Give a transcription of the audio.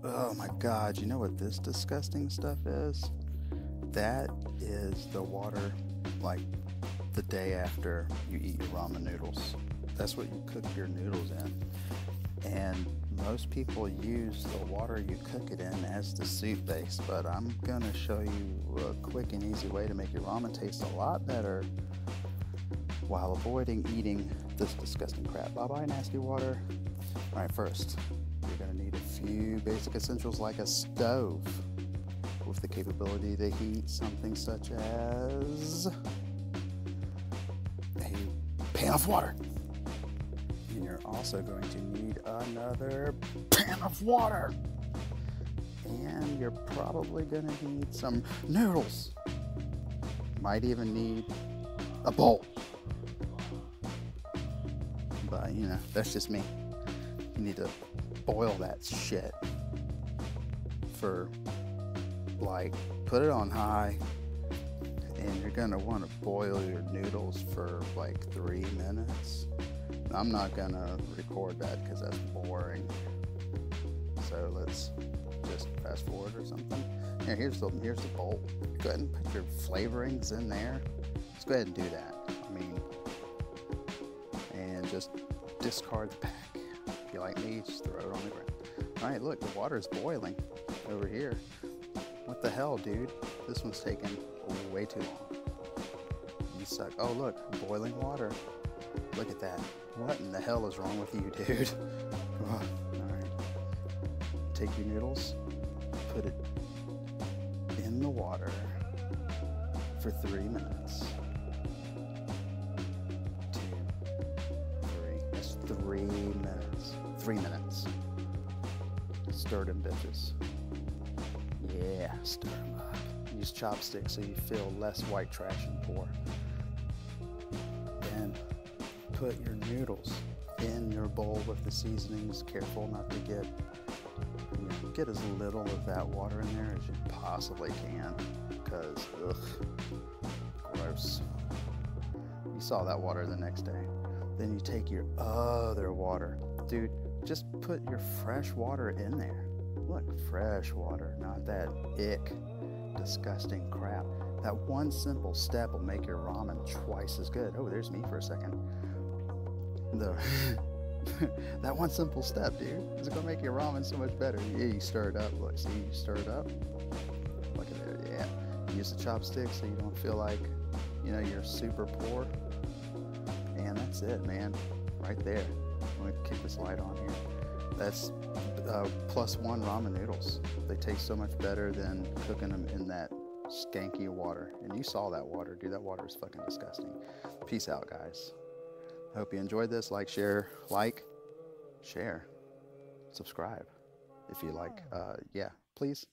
Oh my God, you know what this disgusting stuff is? That is the water, like the day after you eat your ramen noodles. That's what you cook your noodles in. And most people use the water you cook it in as the soup base, but I'm gonna show you a quick and easy way to make your ramen taste a lot better while avoiding eating this disgusting crap. Bye bye, nasty water. Alright, first, you're gonna need a few basic essentials like a stove with the capability to heat something such as a pan of water. And you're also going to need another pan of water. And you're probably going to need some noodles. Might even need a bowl. But, you know, that's just me. You need to boil that shit for, like, put it on high. And you're going to want to boil your noodles for like 3 minutes. I'm not going to record that because that's boring. So let's just fast forward or something. Here, here's the bowl. Go ahead and put your flavorings in there. Let's go ahead and do that. And just discard the pack. If you like me, just throw it on the ground. All right, look, the water is boiling over here. What the hell, dude? This one's taking way too long. You suck. Oh, look, boiling water. Look at that. What in the hell is wrong with you, dude? All right. Take your noodles, put it in the water for 3 minutes. 2, 3. That's 3 minutes. 3 minutes. Stir them bitches. Yeah, stir them up. Use chopsticks so you feel less white trash and poor. Then put your noodles in your bowl with the seasonings. Careful not to get as little of that water in there as you possibly can, because gross. You saw that water the next day. Then you take your other water. Dude, just put your fresh water in there. Look, fresh water, not that ick, disgusting crap. That one simple step will make your ramen twice as good. Oh, there's me for a second. That one simple step, dude, is gonna make your ramen so much better. Yeah, you stir it up. Look, see, you stir it up. Look at there, yeah. Use the chopstick so you don't feel like, you're super poor. And that's it, man. Right there. I'm gonna kick this light on here. That's +1 ramen noodles. They taste so much better than cooking them in that skanky water. And you saw that water, dude. That water is fucking disgusting. Peace out, guys. I hope you enjoyed this. Share, subscribe if you like. Yeah, please.